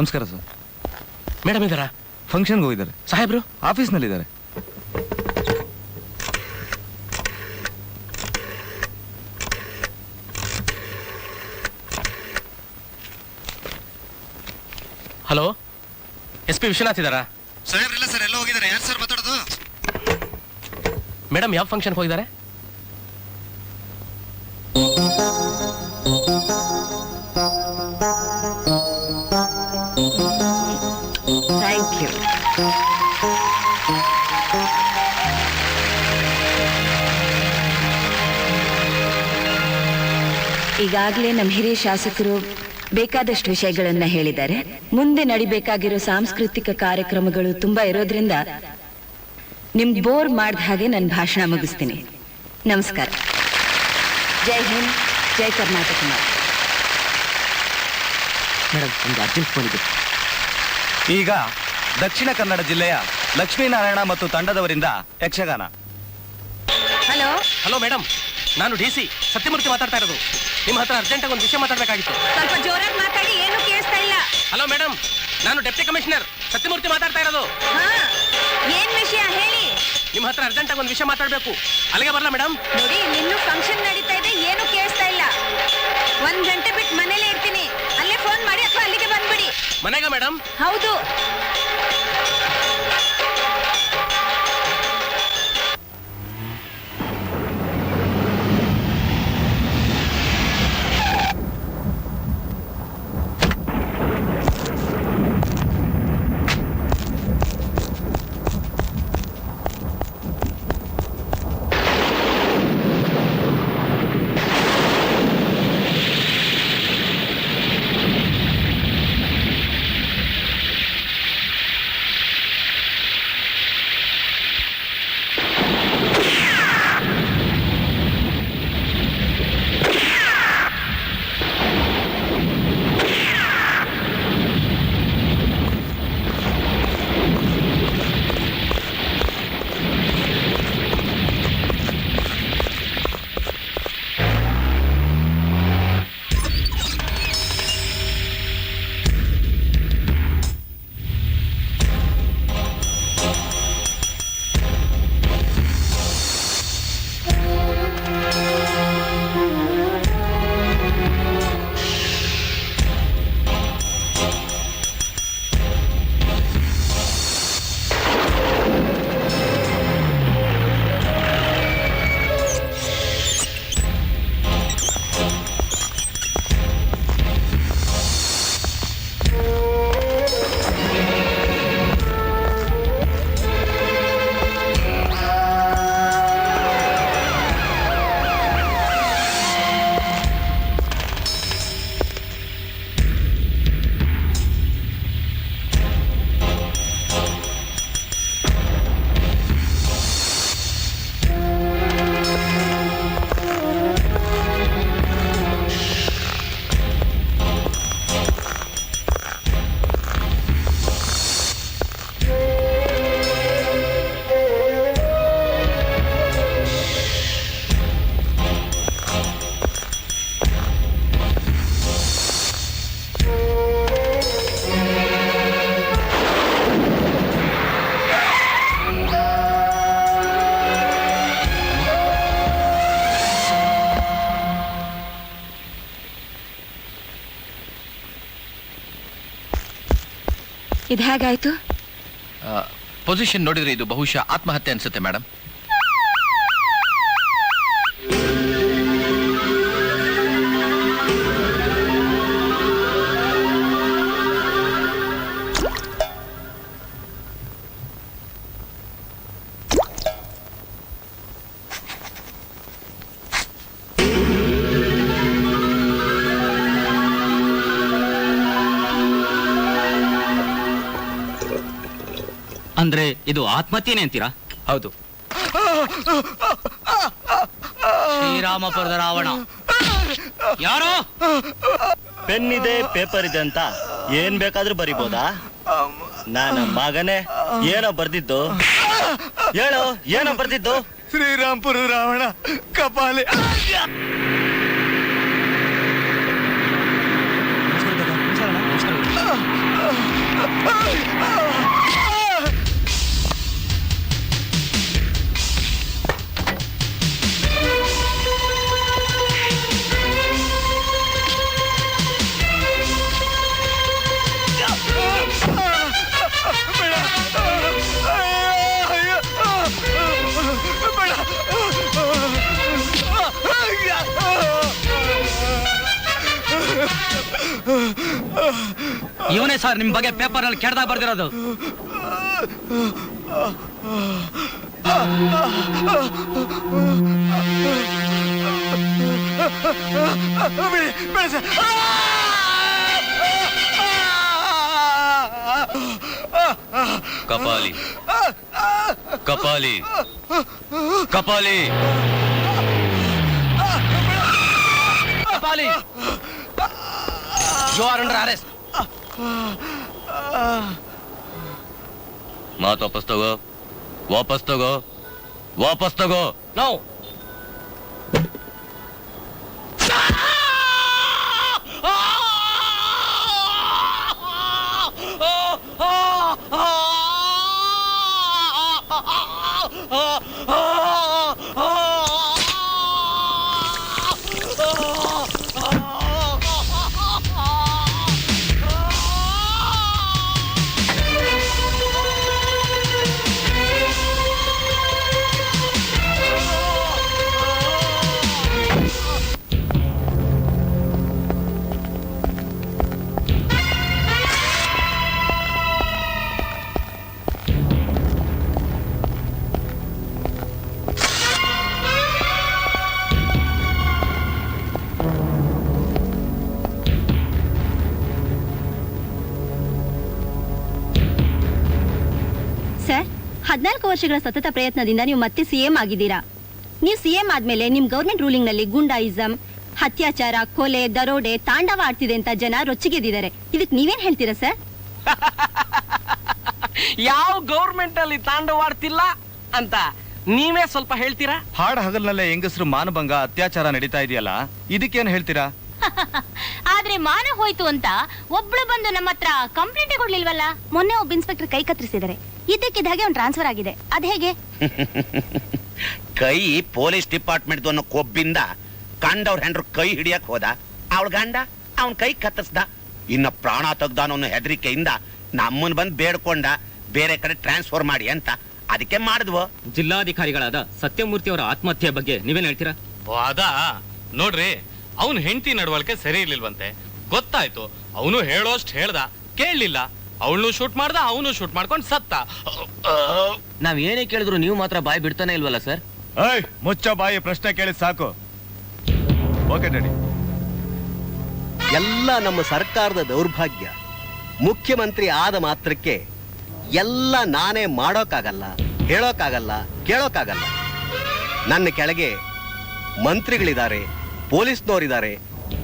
ನಮಸ್ಕಾರ sir. Madam ಇದ್ದಾರಾ? ಫಂಕ್ಷನ್ಗೆ ಹೋಗಿದ್ದಾರೆ. ಸಾಹೇಬ್ರು ಆಫೀಸ್ನಲ್ಲಿದ್ದಾರೆ. ಹಲೋ, SP ವಿಶ್ವನಾಥ್ ಇದ್ದಾರಾ? ಸಾಹೇಬ್ರಿಲ್ಲ ಸರ್, ಎಲ್ಲ ಹೋಗಿದ್ದಾರೆ. ಯಾರು ಸರ್ ಮಾತಾಡೋದು? ಮೇಡಮ್ ಯಾವ ಫಂಕ್ಷನ್ಗೆ ಹೋಗಿದ್ದಾರೆ? Thank you. ಈಗಾಗಲೇ ನಮ್ಮ ಹಿರಿಯ ಶಾಸಕರು ಬೇಕಾದಷ್ಟು ವಿಷಯಗಳನ್ನ ಹೇಳಿದ್ದಾರೆ. ಮುಂದೆ ನಡಿಬೇಕಾಗಿರೋ ಸಾಂಸ್ಕೃತಿಕ ಕಾರ್ಯಕ್ರಮಗಳು ತುಂಬಾ ಇರೋದ್ರಿಂದ ನಿಮ್ಗೆ ಬೋರ್ ಮಾಡಿದ ಹಾಗೆ ನನ್ನ ಭಾಷಣ ಮುಗಿಸ್ತೀನಿ. ನಮಸ್ಕಾರ. ಜೈ ಹಿಂದ್, ಜೈ ಕರ್ನಾಟಕ. ಮೇಡಮ್ ಒಂದು ಅರ್ಜೆಂಟ್ ಫೋನ್ ಇದೆ. ಈಗ ದಕ್ಷಿಣ ಕನ್ನಡ ಜಿಲ್ಲೆಯ ಲಕ್ಷ್ಮೀನಾರಾಯಣ ಮತ್ತು ತಂಡದವರಿಂದ ಯಕ್ಷಗಾನ. ಹಲೋ ಹಲೋ ಮೇಡಮ್, ನಾನು DC ಸತ್ಯಮೂರ್ತಿ ಮಾತಾಡ್ತಾ ಇರೋದು. ನಿಮ್ಮ ಹತ್ರ ಅರ್ಜೆಂಟಾಗಿ ಒಂದು ವಿಷಯ ಮಾತಾಡಬೇಕಾಗಿತ್ತು. ಸ್ವಲ್ಪ ಜೋರಾಗಿ ಮಾತಾಡಿ, ಏನು ಕೇಳಿಸ್ತಾ ಇಲ್ಲ. ಹಲೋ ಮೇಡಮ್, ನಾನು ಡೆಪ್ಟಿ ಕಮಿಷನರ್ ಸತ್ಯಮೂರ್ತಿ ಮಾತಾಡ್ತಾ ಇರೋದು. ಏನ್ ವಿಷಯ ಹೇಳಿ. ನಿಮ್ಮ ಹತ್ರ ಅರ್ಜೆಂಟಾಗಿ ಒಂದು ವಿಷಯ ಮಾತಾಡಬೇಕು. ಅಲ್ಲಿಗೆ ಬರಲಾ ಮೇಡಮ್? ನೋಡಿ, ನಿನ್ನೂ ಫಂಕ್ಷನ್ ನಡೀತಾ ಇದೆ, ಏನು ಕೇಳಿಸ್ತಾ ಇಲ್ಲ. 1 ಗಂಟೆ ಬಿಟ್ಟು ಮನೇಲೇ ಇರ್ತೀನಿ. ಅಲ್ಲೇ ಫೋನ್ ಮಾಡಿ ಅಥವಾ ಅಲ್ಲಿಗೆ ಬಂದ್ಬಿಡಿ. ಮನೆಗ ಮೇಡಮ್? ಹೌದು. ಇದು ಹೇಗಾಯ್ತು? ಪೊಸಿಷನ್ ನೋಡಿದ್ರೆ ಇದು ಬಹುಶಃ ಆತ್ಮಹತ್ಯೆ ಅನ್ಸುತ್ತೆ ಮೇಡಮ್. ಅಂದ್ರೆ ಇದು ಆತ್ಮಹತ್ಯೆನೇ ಅಂತೀರಾ? ಹೌದು. ಶ್ರೀರಾಮಪುರದ ರಾವಣ ಯಾರು? ಪೆನ್ ಇದೆ, ಪೇಪರ್ ಇದೆ ಅಂತ ಏನ್ ಬೇಕಾದ್ರೂ ಬರಿಬೋದಾ? ನನ್ನ ಮಗನೇ, ಏನೋ ಬರ್ದಿದ್ದು ಹೇಳು, ಏನೋ ಬರ್ದಿದ್ದು? ಶ್ರೀರಾಮ್ಪುರ ರಾವಣ ಕಪಾಲೆ. ಇವನೇ ಸರ್ ನಿಮ್ ಬಗ್ಗೆ ಪೇಪರ್ ನಲ್ಲಿ ಕೆಡ್ದಾಗ ಬರ್ದಿರೋದು. Kapali Kapali Kapali Kapali, you are under arrest. ಮಾತು ವಾಪಸ್ ತಗೋ, ವಾಪಸ್ ತಗೋ, ವಾಪಸ್ ತಗೋ. ನೋ. ಸರ್, 14 ವರ್ಷಗಳ ಸತತ ಪ್ರಯತ್ನದಿಂದ ನೀವು ಮತ್ತೆ ಸಿಎಂ ಆಗಿದ್ದೀರಾ. ನೀವು ಸಿಎಂ ಆದ್ಮೇಲೆ ನಿಮ್ ಗೌರ್ಮೆಂಟ್ ರೂಲಿಂಗ್ ನಲ್ಲಿ ಗುಂಡಾಯಿಸಂ, ಅತ್ಯಾಚಾರ, ಕೊಲೆ, ದರೋಡೆ ತಾಂಡವ ಆಡ್ತಿದೆ ಅಂತ ಜನ ರೊಚ್ಚಿಗೆದ್ದಿದ್ದಾರೆ. ಇದಕ್ಕೆ ನೀವೇನ್ ಹೇಳ್ತೀರಾ ಸರ್? ಯಾವ ಗೌರ್ಮೆಂಟ್ ಅಲ್ಲಿ ತಾಂಡವಾಡ್ತಿಲ್ಲ ಅಂತ ನೀವೇ ಸ್ವಲ್ಪ ಹೇಳ್ತೀರಾ? ಹಾಡ ಹಗಲ್ನಲ್ಲೇ ಹೆಂಗಸರು ಮಾನಭಂಗ ಅತ್ಯಾಚಾರ ನಡೀತಾ ಇದೆಯಲ್ಲ, ಇದಕ್ಕೇನು ಹೇಳ್ತೀರಾ? ಆದ್ರೆ ಮಾನ ಹೋಯ್ತು ಅಂತ ಒಬ್ಳು ಬಂದು ನಮ್ಮ ಹತ್ರ ಕಂಪ್ಲೇಂಟ್ ಕೊಡ್ಲಿಲ್ವಲ್ಲ. ಮೊನ್ನೆ ಒಬ್ಬ ಇನ್ಸ್ಪೆಕ್ಟರ್ ಕೈ ಕತ್ತರಿಸಿದ್ದಾರೆ. ಇದಕ್ಕಿದ್ದ ಹಾಗೆ ಅವ್ನು ಟ್ರಾನ್ಸ್ಫರ್ ಆಗಿದೆ. ಅದ್ ಹೇಗೆ? ಕೈ ಪೊಲೀಸ್ ಡಿಪಾರ್ಟ್ಮೆಂಟ್ ಅನ್ನೋ ಕೊಬ್ಬಿಂದ ಕಂಡವ್ರ ಹೆಂಡ್ರು ಕೈ ಹಿಡಿಯಕ್ ಹೋದ. ಅವಳ ಗಂಡ ಅವನ್ ಕೈ ಕತ್ತರಿಸ್ದ. ಇನ್ನ ಪ್ರಾಣ ತೆಗ್ದಾನೋ ಹೆದರಿಕೆಯಿಂದ ನಮ್ಮನ್ ಬಂದ್ ಬೇಡ್ಕೊಂಡ ಬೇರೆ ಕಡೆ ಟ್ರಾನ್ಸ್ಫರ್ ಮಾಡಿ ಅಂತ. ಅದಕ್ಕೆ ಮಾಡಿದ್ವು. ಜಿಲ್ಲಾಧಿಕಾರಿಗಳಾದ ಸತ್ಯಮೂರ್ತಿ ಅವರ ಆತ್ಮಹತ್ಯೆ ಬಗ್ಗೆ ನೀವೇನ್ ಹೇಳ್ತೀರಾ? ಅದ ನೋಡ್ರಿ, ಅವನ್ ಹೆಂಡತಿ ನಡವಳಿಕೆ ಸರಿ ಇರ್ಲಿಲ್ವಂತೆ. ಗೊತ್ತಾಯ್ತು, ಅವನು ಹೇಳೋಷ್ಟು ಹೇಳ್ದ, ಕೇಳಲಿಲ್ಲ. ಅವಳನ್ನು ಶೂಟ್ ಮಾಡ್ದ, ಅವನು ಶೂಟ್ ಮಾಡ್ಕೊಂಡು ಸತ್ತ. ನಾವ್ ಏನೇ ಕೇಳಿದ್ರು ನೀವು ಮಾತ್ರ ಬಾಯಿ ಬಿಡ್ತಾನೆ ಇಲ್ವಲ್ಲ ಸರ್? ಏಯ್, ಮುಚ್ಚ ಬಾಯಿ, ಪ್ರಶ್ನೆ ಕೇಳಿ ಸಾಕು. Okay daddy. ಎಲ್ಲ ನಮ್ಮ ಸರ್ಕಾರದ ದೌರ್ಭಾಗ್ಯ. ಮುಖ್ಯಮಂತ್ರಿ ಆದ ಮಾತ್ರಕ್ಕೆ ಎಲ್ಲ ನಾನೇ ಮಾಡೋಕ್ಕಾಗಲ್ಲ, ಹೇಳೋಕ್ಕಾಗಲ್ಲ, ಕೇಳೋಕ್ಕಾಗಲ್ಲ. ನನ್ನ ಕೆಳಗೆ ಮಂತ್ರಿಗಳಿದ್ದಾರೆ, ಪೊಲೀಸ್ನವರಿದ್ದಾರೆ,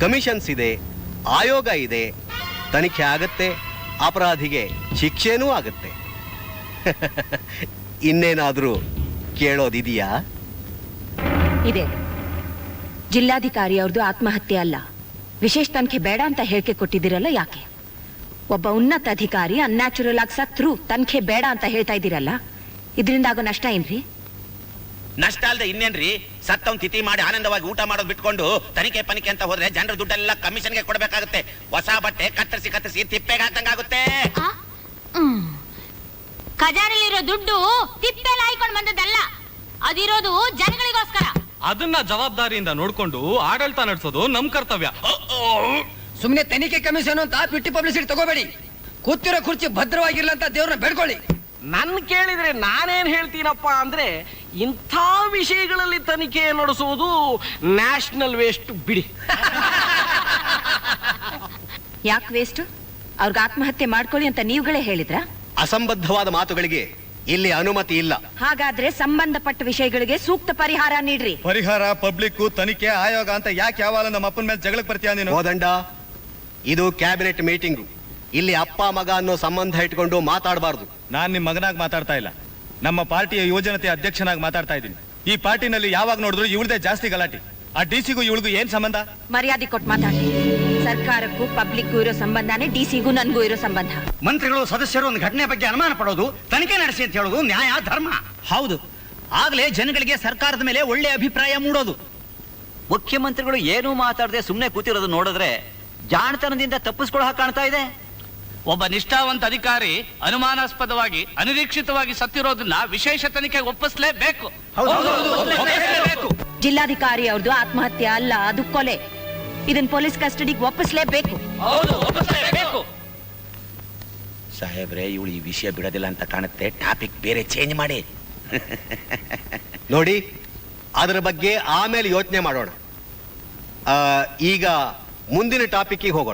ಕಮಿಷನ್ಸ್ ಇದೆ, ಆಯೋಗ ಇದೆ. ತನಿಖೆ ಆಗತ್ತೆ, ಅಪರಾಧಿಗೆ ಶಿಕ್ಷೆನೂ ಆಗತ್ತೆ. ಇನ್ನೇನಾದ್ರೂ ಕೇಳೋದಿದೆಯಾ? ಇದೆ. ಜಿಲ್ಲಾಧಿಕಾರಿ ಅವ್ರದ್ದು ಆತ್ಮಹತ್ಯೆ ಅಲ್ಲ, ವಿಶೇಷ ತನಿಖೆ ಬೇಡ ಅಂತ ಹೇಳಿಕೆ ಕೊಟ್ಟಿದ್ದೀರಲ್ಲ, ಯಾಕೆ? ಒಬ್ಬ ಉನ್ನತ ಅಧಿಕಾರಿ ಅನ್ಯಾಚುರಲ್ ಆಗಿ ಸತ್ರು ತನಿಖೆ ಬೇಡ ಅಂತ ಹೇಳ್ತಾ ಇದ್ದೀರಲ್ಲ, ಇದರಿಂದ ಆಗೋ ನಷ್ಟ ಏನ್ರಿ? ನಷ್ಟ ಅಲ್ದೆ ಇನ್ನೇನ್ರಿ? ಸತ್ತವನ್ ತಿಥಿ ಮಾಡಿ ಆನಂದವಾಗಿ ಊಟ ಮಾಡೋದು ಬಿಟ್ಕೊಂಡು ತನಿಖೆ ಪನಿಕೆ ಅಂತ ಹೋದ್ರೆ ಜನರ ದುಡ್ಡೆಲ್ಲ ಕಮಿಷನ್ಗೆ ಕೊಡ್ಬೇಕಾಗುತ್ತೆ. ಹೊಸ ಬಟ್ಟೆ ಕತ್ತರಿಸಿ ತಿಪ್ಪೆಗೆ ಹಾಕ್ದಂಗಾಗುತ್ತೆ. ಖಜಾನೆಲಿರೋ ದುಡ್ಡು ತಿಪ್ಪೆಲ್ಲ ಹಾಯ್ಕೊಂಡು ಬಂದದ್ದಲ್ಲ, ಅದಿರೋದು ಜನಗಳಿಗೋಸ್ಕರ. ಅದನ್ನ ಜವಾಬ್ದಾರಿಯಿಂದ ನೋಡ್ಕೊಂಡು ಆಡಳಿತ ನಡೆಸೋದು ನಮ್ ಕರ್ತವ್ಯ. ಸುಮ್ನೆ ತನಿಖೆ ಕಮಿಷನ್ ಅಂತ ಪಿಟ್ಟಿ ಪಬ್ಲಿಸಿಟಿ ತಗೋಬೇಡಿ. ಕೂತಿರೋ ಕುರ್ಚಿ ಭದ್ರವಾಗಿರ್ಲ ಅಂತ ದೇವ್ರನ್ನ ಬೇಡ್ಕೊಳ್ಳಿ. ನನ್ ಕೇಳಿದ್ರೆ ನಾನೇನ್ ಹೇಳ್ತೀನಪ್ಪ ಅಂದ್ರೆ, ಇಂಥ ವಿಷಯಗಳಲ್ಲಿ ತನಿಖೆ ನಡೆಸುವುದು ನ್ಯಾಷನಲ್ ವೇಸ್ಟ್ ಬಿಡಿ. ಯಾಕೆ ವೇಸ್ಟ್? ಅವ್ರಿಗೆ ಆತ್ಮಹತ್ಯೆ ಮಾಡ್ಕೊಳ್ಳಿ ಅಂತ ನೀವುಗಳೇ ಹೇಳಿದ್ರ? ಅಸಂಬದ್ಧವಾದ ಮಾತುಗಳಿಗೆ ಇಲ್ಲಿ ಅನುಮತಿ ಇಲ್ಲ. ಹಾಗಾದ್ರೆ ಸಂಬಂಧಪಟ್ಟ ವಿಷಯಗಳಿಗೆ ಸೂಕ್ತ ಪರಿಹಾರ ನೀಡ್ರಿ. ಪರಿಹಾರ, ಪಬ್ಲಿಕ್, ತನಿಖೆ, ಆಯೋಗ ಅಂತ ಯಾಕೆ ಯಾವಾಗ ನಮ್ಮ ಅಪ್ಪನ ಮೇಲೆ ಜಗಳಕ್ಕೆ ಬರ್ತೀಯ ನೀನು? ಹೋದಂಡ, ಇದು ಕ್ಯಾಬಿನೆಟ್ ಮೀಟಿಂಗು. ಇಲ್ಲಿ ಅಪ್ಪ ಮಗ ಅನ್ನೋ ಸಂಬಂಧ ಇಟ್ಕೊಂಡು ಮಾತಾಡಬಾರ್ದು. ನಾನ್ ನಿಮ್ ಮಗನಾಗಿ ಮಾತಾಡ್ತಾ ಇಲ್ಲ, ನಮ್ಮ ಪಾರ್ಟಿಯ ಯುವಜನತೆ ಅಧ್ಯಕ್ಷನಾಗಿ ಮಾತಾಡ್ತಾ ಇದ್ದೀನಿ. ಈ ಪಾರ್ಟಿನಲ್ಲಿ ಯಾವಾಗ ನೋಡಿದ್ರು ಇವ್ರದೇ ಜಾಸ್ತಿ ಗಲಾಟೆ. ಆ ಡಿಸಿಗೂ ಇವಳಿಗೂ ಏನ್ ಸಂಬಂಧ? ಮರ್ಯಾದೆ ಕೊಟ್ಟು ಮಾತಾಡಿ. ಸರ್ಕಾರಕ್ಕೂ ಪಬ್ಲಿಕ್ಗೂ ಇರೋ ಸಂಬಂಧನೇ ಡಿಸಿಗೂ ನನ್ಗೂ ಇರೋ ಸಂಬಂಧ. ಮಂತ್ರಿಗಳು ಸದಸ್ಯರು ಒಂದು ಘಟನೆ ಬಗ್ಗೆ ಅನುಮಾನ ಪಡೋದು, ತನಿಖೆ ನಡೆಸಿ ಅಂತ ಹೇಳೋದು ನ್ಯಾಯ ಧರ್ಮ. ಹೌದು, ಆಗ್ಲೇ ಜನಗಳಿಗೆ ಸರ್ಕಾರದ ಮೇಲೆ ಒಳ್ಳೆ ಅಭಿಪ್ರಾಯ ಮೂಡೋದು. ಮುಖ್ಯಮಂತ್ರಿಗಳು ಏನೂ ಮಾತಾಡದೆ ಸುಮ್ಮನೆ ಕೂತಿರೋದು ನೋಡಿದ್ರೆ ಜಾಣತನದಿಂದ ತಪ್ಪಿಸ್ಕೊಳ್ಳೋ ಹಾಗೆ ಕಾಣ್ತಾ ಇದೆ. ಒಬ್ಬ ನಿಷ್ಠಾವಂತ ಅಧಿಕಾರಿ ಅನುಮಾನಾಸ್ಪದವಾಗಿ ಅನಿರೀಕ್ಷಿತವಾಗಿ ಸತ್ತಿರೋದನ್ನ ವಿಶೇಷ ತನಿಖೆಗೆ ಒಪ್ಪಿಸಲೇಬೇಕು. ಜಿಲ್ಲಾಧಿಕಾರಿ ಅವ್ರದ್ದು ಆತ್ಮಹತ್ಯೆ ಅಲ್ಲ, ಅದು ಕೊಲೆ. ಇದನ್ನ ಪೊಲೀಸ್ ಕಸ್ಟಡಿಗೆ ಒಪ್ಪಿಸ್ಲೇಬೇಕು. ಸಾಹೇಬ್ರೆ, ಇವಳು ಈ ವಿಷಯ ಬಿಡೋದಿಲ್ಲ ಅಂತ ಕಾಣುತ್ತೆ. ಟಾಪಿಕ್ ಬೇರೆ ಚೇಂಜ್ ಮಾಡಿ. ನೋಡಿ, ಅದರ ಬಗ್ಗೆ ಆಮೇಲೆ ಯೋಚನೆ ಮಾಡೋಣ. ಈಗ ಮುಂದಿನ ಟಾಪಿಕ್ಗೆ ಹೋಗೋಣ.